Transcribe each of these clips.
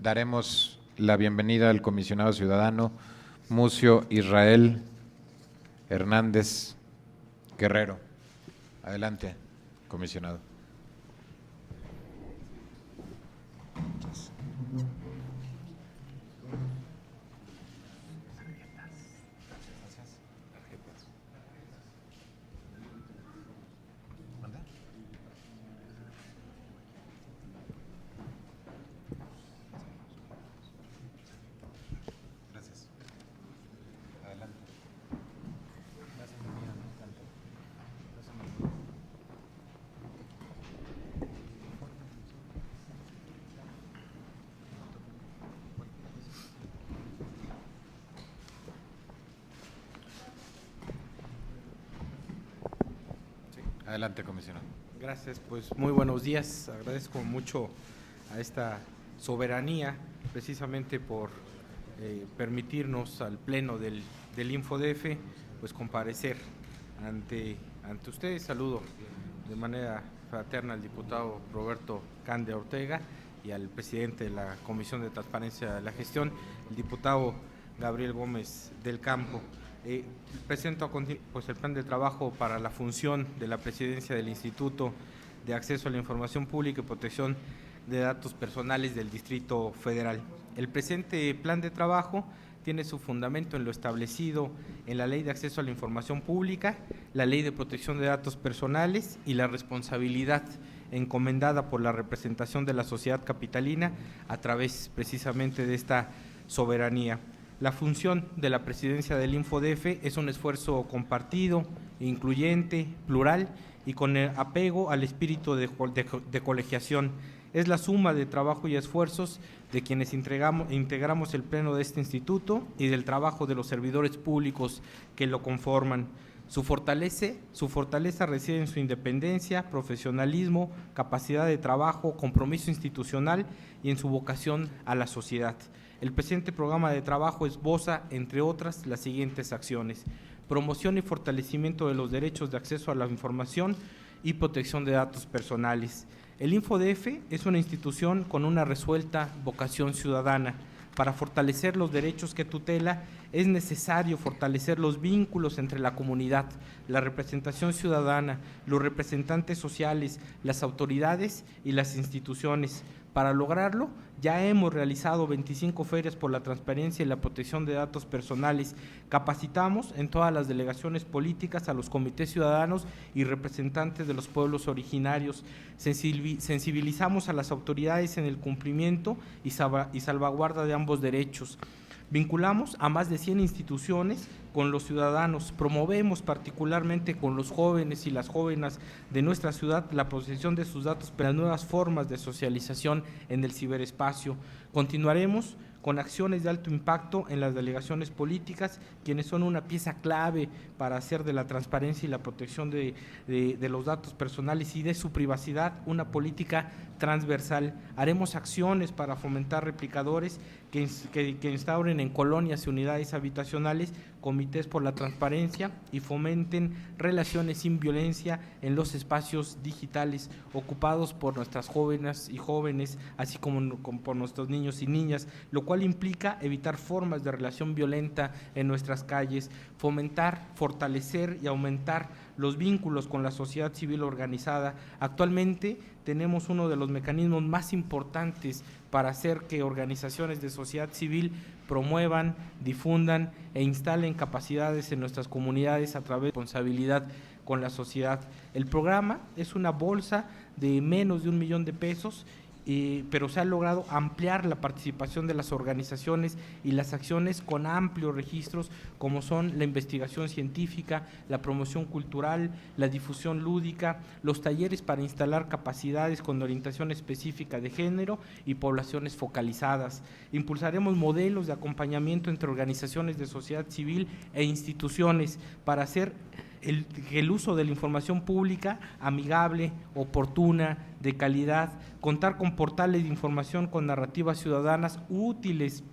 daremos la bienvenida al comisionado ciudadano Mucio Israel Hernández Guerrero. Adelante, comisionado. Adelante, comisionado. Gracias, pues muy buenos días. Agradezco mucho a esta soberanía, precisamente por permitirnos al Pleno del InfoDF, pues comparecer ante ustedes. Saludo de manera fraterna al diputado Roberto Candia Ortega y al presidente de la Comisión de Transparencia de la Gestión, el diputado Gabriel Gómez del Campo. Presento pues el plan de trabajo para la función de la presidencia del Instituto de Acceso a la Información Pública y Protección de Datos Personales del Distrito Federal. El presente plan de trabajo tiene su fundamento en lo establecido en la Ley de Acceso a la Información Pública, la Ley de Protección de Datos Personales y la responsabilidad encomendada por la representación de la sociedad capitalina a través precisamente de esta soberanía. La función de la presidencia del InfoDF es un esfuerzo compartido, incluyente, plural y con apego al espíritu de colegiación. Es la suma de trabajo y esfuerzos de quienes integramos el pleno de este instituto y del trabajo de los servidores públicos que lo conforman. Su fortaleza reside en su independencia, profesionalismo, capacidad de trabajo, compromiso institucional y en su vocación a la sociedad. El presente programa de trabajo esboza, entre otras, las siguientes acciones: promoción y fortalecimiento de los derechos de acceso a la información y protección de datos personales. El InfoDF es una institución con una resuelta vocación ciudadana. Para fortalecer los derechos que tutela, es necesario fortalecer los vínculos entre la comunidad, la representación ciudadana, los representantes sociales, las autoridades y las instituciones. Para lograrlo, ya hemos realizado 25 ferias por la transparencia y la protección de datos personales. Capacitamos en todas las delegaciones políticas a los comités ciudadanos y representantes de los pueblos originarios. Sensibilizamos a las autoridades en el cumplimiento y salvaguarda de ambos derechos. Vinculamos a más de 100 instituciones con los ciudadanos. Promovemos particularmente con los jóvenes y las jóvenes de nuestra ciudad la protección de sus datos para las nuevas formas de socialización en el ciberespacio. Continuaremos con acciones de alto impacto en las delegaciones políticas, quienes son una pieza clave para hacer de la transparencia y la protección de los datos personales y de su privacidad una política transversal. Haremos acciones para fomentar replicadores que instauren en colonias y unidades habitacionales comités por la transparencia y fomenten relaciones sin violencia en los espacios digitales ocupados por nuestras jóvenes y jóvenes, así como por nuestros niños y niñas, lo cual implica evitar formas de relación violenta en nuestras calles, fomentar, fortalecer y aumentar los vínculos con la sociedad civil organizada. Actualmente tenemos uno de los mecanismos más importantes para hacer que organizaciones de sociedad civil promuevan, difundan e instalen capacidades en nuestras comunidades a través de responsabilidad con la sociedad. El programa es una bolsa de menos de $1 millón, pero se ha logrado ampliar la participación de las organizaciones y las acciones con amplios registros, como son la investigación científica, la promoción cultural, la difusión lúdica, los talleres para instalar capacidades con orientación específica de género y poblaciones focalizadas. Impulsaremos modelos de acompañamiento entre organizaciones de sociedad civil e instituciones para hacer el uso de la información pública amigable, oportuna, de calidad, contar con portales de información con narrativas ciudadanas útiles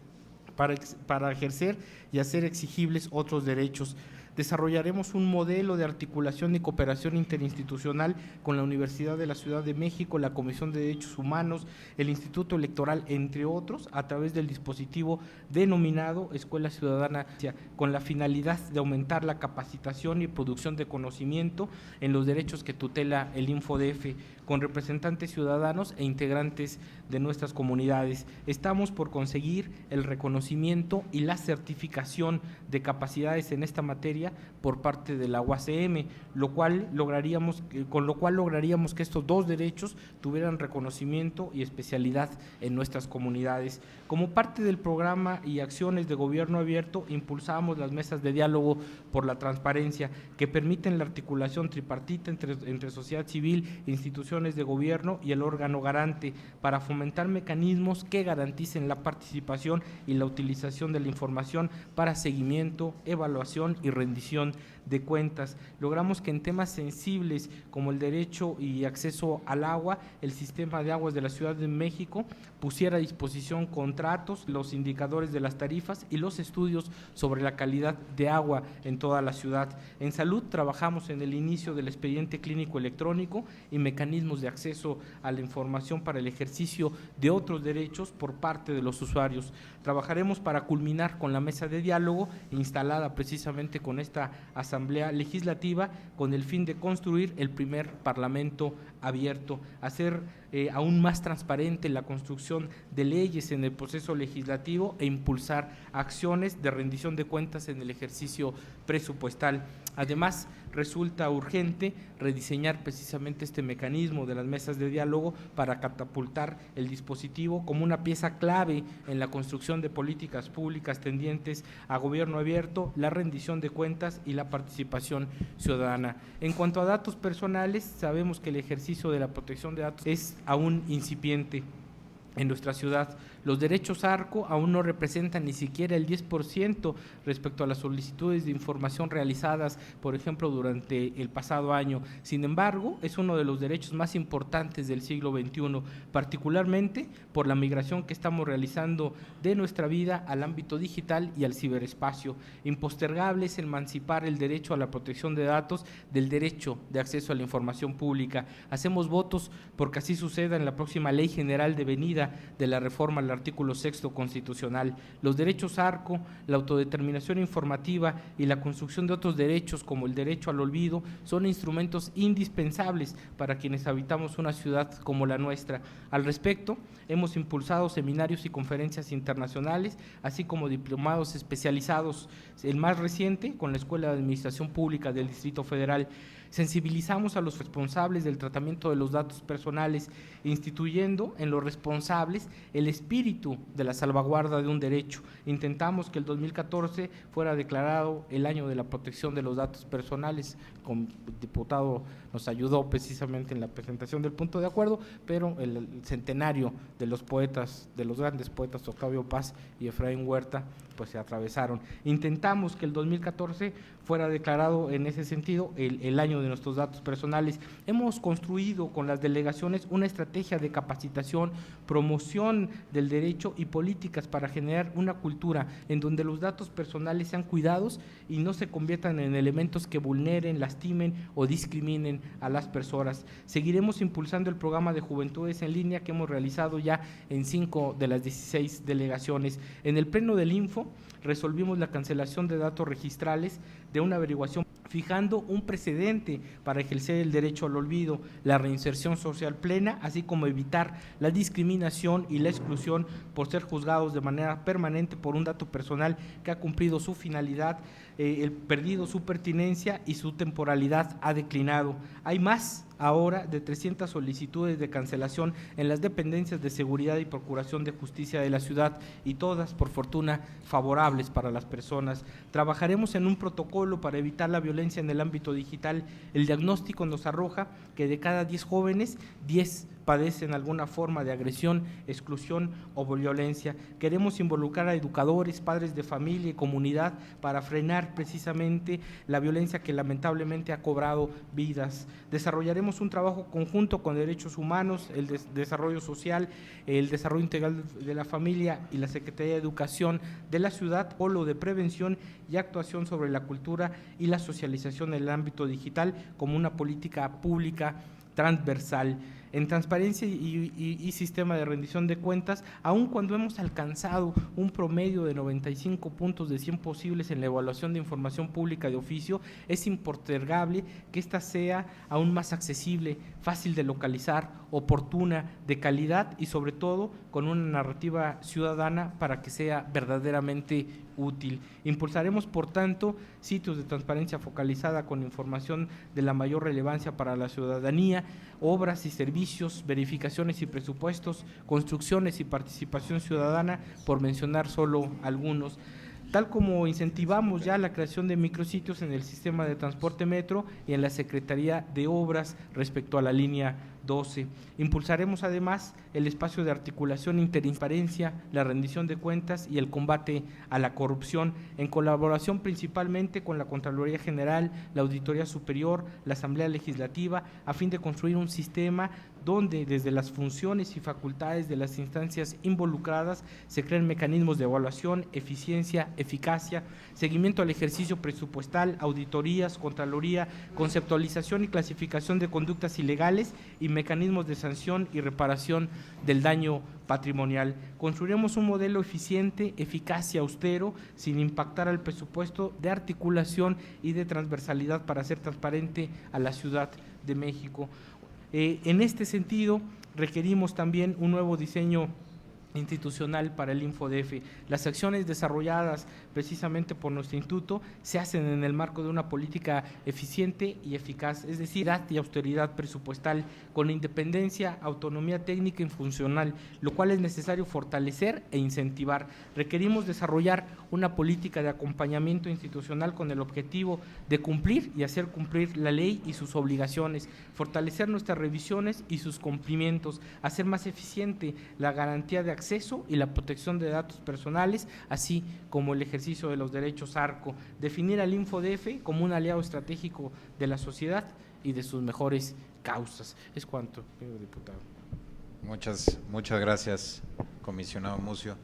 para ejercer y hacer exigibles otros derechos. Desarrollaremos un modelo de articulación y cooperación interinstitucional con la Universidad de la Ciudad de México, la Comisión de Derechos Humanos, el Instituto Electoral, entre otros, a través del dispositivo denominado Escuela Ciudadana, con la finalidad de aumentar la capacitación y producción de conocimiento en los derechos que tutela el InfoDF, con representantes ciudadanos e integrantes de nuestras comunidades. Estamos por conseguir el reconocimiento y la certificación de capacidades en esta materia por parte de la UACM, con lo cual lograríamos que estos dos derechos tuvieran reconocimiento y especialidad en nuestras comunidades. Como parte del programa y acciones de gobierno abierto, impulsamos las mesas de diálogo por la transparencia que permiten la articulación tripartita entre sociedad civil, instituciones de gobierno y el órgano garante para fomentar mecanismos que garanticen la participación y la utilización de la información para seguimiento, evaluación y rendición de cuentas. Logramos que en temas sensibles como el derecho y acceso al agua, el sistema de aguas de la Ciudad de México pusiera a disposición contratos, los indicadores de las tarifas y los estudios sobre la calidad de agua en toda la ciudad. En salud trabajamos en el inicio del expediente clínico electrónico y mecanismos de acceso a la información para el ejercicio de otros derechos por parte de los usuarios. Trabajaremos para culminar con la mesa de diálogo instalada precisamente con esta Asamblea Legislativa con el fin de construir el primer Parlamento abierto, hacer aún más transparente la construcción de leyes en el proceso legislativo e impulsar acciones de rendición de cuentas en el ejercicio presupuestal. Además, resulta urgente rediseñar precisamente este mecanismo de las mesas de diálogo para catapultar el dispositivo como una pieza clave en la construcción de políticas públicas tendientes a gobierno abierto, la rendición de cuentas y la participación ciudadana. En cuanto a datos personales, sabemos que el ejercicio de la protección de datos es aún incipiente en nuestra ciudad. Los derechos ARCO aún no representan ni siquiera el 10% respecto a las solicitudes de información realizadas, por ejemplo, durante el pasado año. Sin embargo, es uno de los derechos más importantes del siglo XXI, particularmente por la migración que estamos realizando de nuestra vida al ámbito digital y al ciberespacio. Impostergable es emancipar el derecho a la protección de datos del derecho de acceso a la información pública. Hacemos votos porque así suceda en la próxima Ley General devenida de la reforma al artículo 6º constitucional. Los derechos ARCO, la autodeterminación informativa y la construcción de otros derechos como el derecho al olvido son instrumentos indispensables para quienes habitamos una ciudad como la nuestra. Al respecto, hemos impulsado seminarios y conferencias internacionales, así como diplomados especializados, el más reciente con la Escuela de Administración Pública del Distrito Federal. Sensibilizamos a los responsables del tratamiento de los datos personales, instituyendo en los responsables el espíritu de la salvaguarda de un derecho. Intentamos que el 2014 fuera declarado el año de la protección de los datos personales. El diputado nos ayudó precisamente en la presentación del punto de acuerdo, pero el centenario de los poetas, de los grandes poetas Octavio Paz y Efraín Huerta, pues se atravesaron. Intentamos que el 2014 fuera declarado en ese sentido el año de nuestros datos personales. Hemos construido con las delegaciones una estrategia de capacitación, promoción del derecho y políticas para generar una cultura en donde los datos personales sean cuidados y no se conviertan en elementos que vulneren, lastimen o discriminen a las personas. Seguiremos impulsando el programa de juventudes en línea que hemos realizado ya en 5 de las 16 delegaciones. En el pleno del Info resolvimos la cancelación de datos registrales de una averiguación, fijando un precedente para ejercer el derecho al olvido, la reinserción social plena, así como evitar la discriminación y la exclusión por ser juzgados de manera permanente por un dato personal que ha cumplido su finalidad, perdido su pertinencia y su temporalidad ha declinado. Hay más ahora de 300 solicitudes de cancelación en las dependencias de seguridad y procuración de justicia de la ciudad y todas, por fortuna, favorables para las personas. Trabajaremos en un protocolo para evitar la violencia en el ámbito digital. El diagnóstico nos arroja que de cada 10 jóvenes, 10 padecen alguna forma de agresión, exclusión o violencia. Queremos involucrar a educadores, padres de familia y comunidad para frenar precisamente la violencia que lamentablemente ha cobrado vidas. Desarrollaremos un trabajo conjunto con derechos humanos, el desarrollo social, el desarrollo integral de la familia y la Secretaría de Educación de la ciudad, polo de prevención y actuación sobre la cultura y la socialización en el ámbito digital como una política pública transversal. En transparencia y sistema de rendición de cuentas, aun cuando hemos alcanzado un promedio de 95 puntos de 100 posibles en la evaluación de información pública de oficio, es impostergable que ésta sea aún más accesible, fácil de localizar, oportuna, de calidad y sobre todo con una narrativa ciudadana para que sea verdaderamente útil. Impulsaremos, por tanto, sitios de transparencia focalizada con información de la mayor relevancia para la ciudadanía, obras y servicios, verificaciones y presupuestos, construcciones y participación ciudadana, por mencionar solo algunos. Tal como incentivamos ya la creación de micrositios en el sistema de transporte metro y en la Secretaría de Obras respecto a la línea 12. Impulsaremos además el espacio de articulación, intertransparencia, la rendición de cuentas y el combate a la corrupción, en colaboración principalmente con la Contraloría General, la Auditoría Superior, la Asamblea Legislativa, a fin de construir un sistema donde desde las funciones y facultades de las instancias involucradas se creen mecanismos de evaluación, eficiencia, eficacia, seguimiento al ejercicio presupuestal, auditorías, contraloría, conceptualización y clasificación de conductas ilegales y mecanismos de sanción y reparación del daño patrimonial. Construiremos un modelo eficiente, eficaz y austero, sin impactar al presupuesto, de articulación y de transversalidad para hacer transparente a la Ciudad de México. En este sentido, requerimos también un nuevo diseño institucional para el InfoDF. Las acciones desarrolladas precisamente por nuestro instituto se hacen en el marco de una política eficiente y eficaz, es decir, y austeridad presupuestal, con independencia, autonomía técnica y funcional, lo cual es necesario fortalecer e incentivar. Requerimos desarrollar una política de acompañamiento institucional con el objetivo de cumplir y hacer cumplir la ley y sus obligaciones, fortalecer nuestras revisiones y sus cumplimientos, hacer más eficiente la garantía de acceso y la protección de datos personales, así como el ejercicio de los derechos ARCO, definir al InfoDF como un aliado estratégico de la sociedad y de sus mejores causas. Es cuanto, señor diputado. Muchas gracias, comisionado Mucio.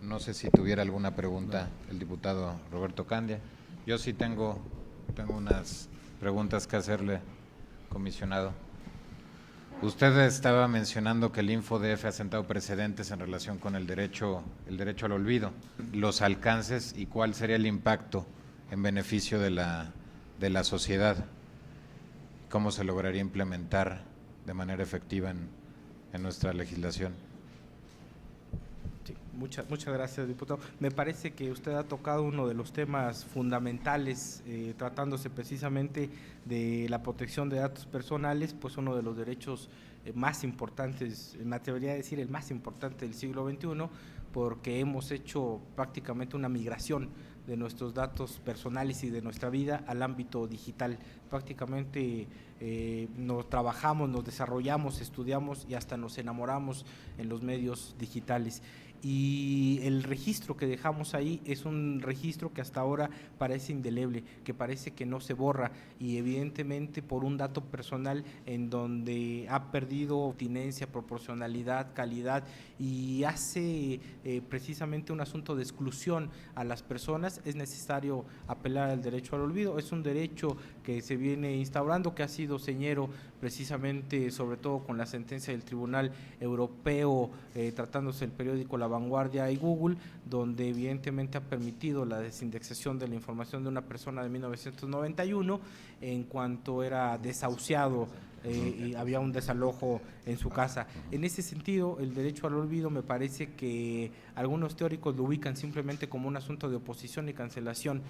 No sé si tuviera alguna pregunta el diputado Roberto Candia. Yo sí tengo unas preguntas que hacerle, comisionado. Usted estaba mencionando que el InfoDF ha sentado precedentes en relación con el derecho al olvido, los alcances y cuál sería el impacto en beneficio de la sociedad, cómo se lograría implementar de manera efectiva en nuestra legislación. Sí, muchas gracias, diputado. Me parece que usted ha tocado uno de los temas fundamentales, tratándose precisamente de la protección de datos personales, pues uno de los derechos más importantes, me atrevería a decir el más importante del siglo XXI, porque hemos hecho prácticamente una migración de nuestros datos personales y de nuestra vida al ámbito digital. Prácticamente nos trabajamos, nos desarrollamos, estudiamos y hasta nos enamoramos en los medios digitales. Y el registro que dejamos ahí es un registro que hasta ahora parece indeleble, que parece que no se borra, y evidentemente por un dato personal en donde ha perdido pertinencia, proporcionalidad, calidad, y hace precisamente un asunto de exclusión a las personas, es necesario apelar al derecho al olvido. Es un derecho que se viene instaurando, que ha sido señero precisamente, sobre todo con la sentencia del Tribunal Europeo, tratándose el periódico La Vanguardia y Google, donde evidentemente ha permitido la desindexación de la información de una persona de 1991 en cuanto era desahuciado y había un desalojo en su casa. En ese sentido, el derecho al olvido me parece que algunos teóricos lo ubican simplemente como un asunto de oposición y cancelación,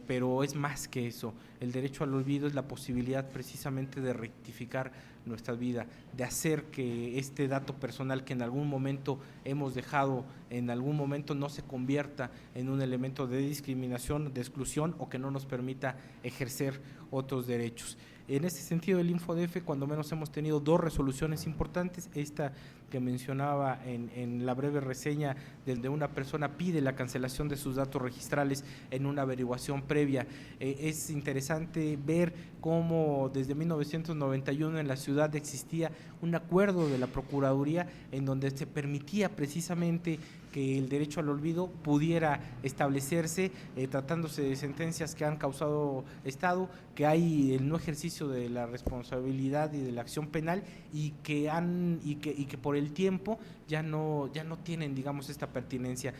pero es más que eso. El derecho al olvido es la posibilidad precisamente de rectificar nuestra vida, de hacer que este dato personal que en algún momento hemos dejado, en algún momento no se convierta en un elemento de discriminación, de exclusión, o que no nos permita ejercer otros derechos. En ese sentido, el InfoDF, cuando menos hemos tenido 2 resoluciones importantes, esta que mencionaba en la breve reseña, donde una persona pide la cancelación de sus datos registrales en una averiguación previa. Es interesante ver cómo desde 1991 en la ciudad existía un acuerdo de la Procuraduría en donde se permitía precisamente que el derecho al olvido pudiera establecerse, tratándose de sentencias que han causado Estado, que hay el no ejercicio de la responsabilidad y de la acción penal y que por el tiempo ya no tienen, digamos, esta pertinencia.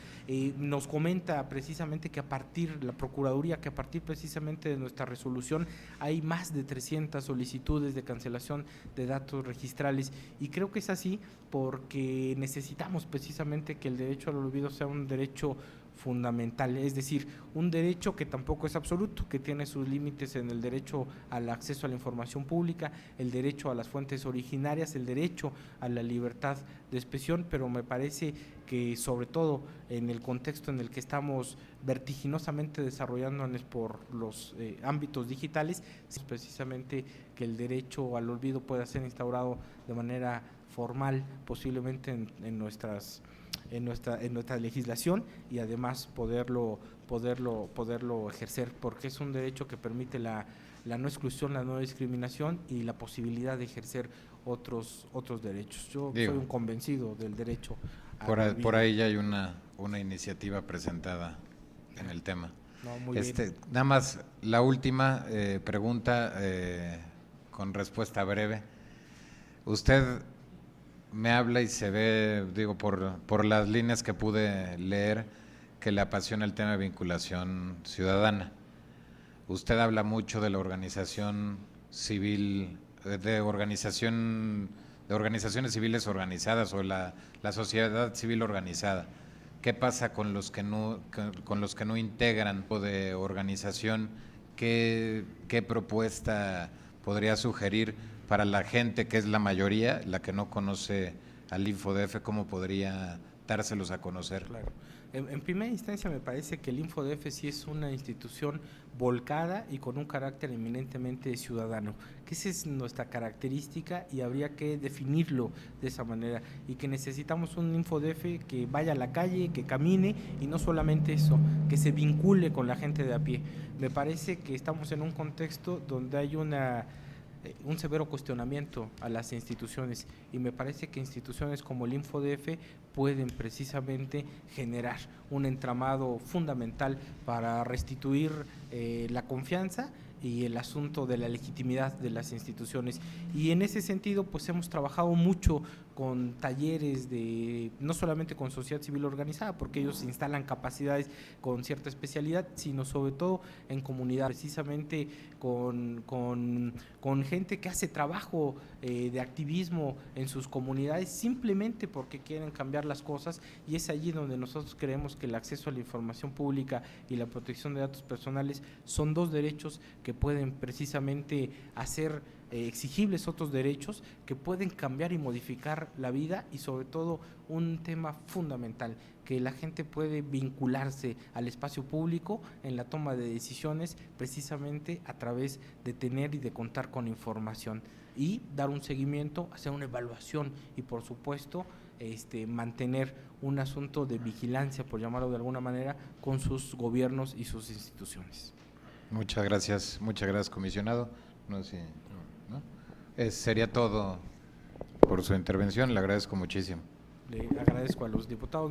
Nos comenta precisamente que la Procuraduría, que a partir precisamente de nuestra resolución hay más de 300 solicitudes de cancelación de datos registrales, y creo que es así porque necesitamos precisamente que el derecho al olvido sea un derecho fundamental, es decir, un derecho que tampoco es absoluto, que tiene sus límites en el derecho al acceso a la información pública, el derecho a las fuentes originarias, el derecho a la libertad de expresión, pero me parece que sobre todo en el contexto en el que estamos vertiginosamente desarrollándonos por los ámbitos digitales, es precisamente que el derecho al olvido pueda ser instaurado de manera formal, posiblemente en nuestra legislación, y además poderlo ejercer, porque es un derecho que permite la no exclusión, la no discriminación y la posibilidad de ejercer otros derechos. Yo soy un convencido del derecho. Por ahí ya hay una iniciativa presentada en el tema. No, muy bien. Nada más la última pregunta con respuesta breve. Usted me habla y se ve, digo, por las líneas que pude leer, que le apasiona el tema de vinculación ciudadana. Usted habla mucho de la organización civil, de organizaciones civiles organizadas o la sociedad civil organizada. ¿Qué pasa con los que no integran o de organización? ¿Qué propuesta podría sugerir para la gente que es la mayoría, la que no conoce al InfoDF? ¿Cómo podría dárselos a conocer? Claro. En primera instancia me parece que el InfoDF sí es una institución volcada y con un carácter eminentemente ciudadano, que esa es nuestra característica y habría que definirlo de esa manera, y que necesitamos un InfoDF que vaya a la calle, que camine, y no solamente eso, que se vincule con la gente de a pie. Me parece que estamos en un contexto donde hay un severo cuestionamiento a las instituciones, y me parece que instituciones como el InfoDF pueden precisamente generar un entramado fundamental para restituir la confianza y el asunto de la legitimidad de las instituciones. Y en ese sentido, pues hemos trabajado mucho con talleres no solamente con sociedad civil organizada, porque ellos instalan capacidades con cierta especialidad, sino sobre todo en comunidad, precisamente con gente que hace trabajo de activismo en sus comunidades, simplemente porque quieren cambiar las cosas, y es allí donde nosotros creemos que el acceso a la información pública y la protección de datos personales son 2 derechos que pueden precisamente hacer exigibles otros derechos, que pueden cambiar y modificar la vida, y sobre todo un tema fundamental, que la gente puede vincularse al espacio público en la toma de decisiones precisamente a través de tener y de contar con información, y dar un seguimiento, hacer una evaluación y por supuesto mantener un asunto de vigilancia, por llamarlo de alguna manera, con sus gobiernos y sus instituciones. Muchas gracias, comisionado. No sé, ¿no? Sería todo por su intervención, le agradezco muchísimo. Le agradezco a los diputados.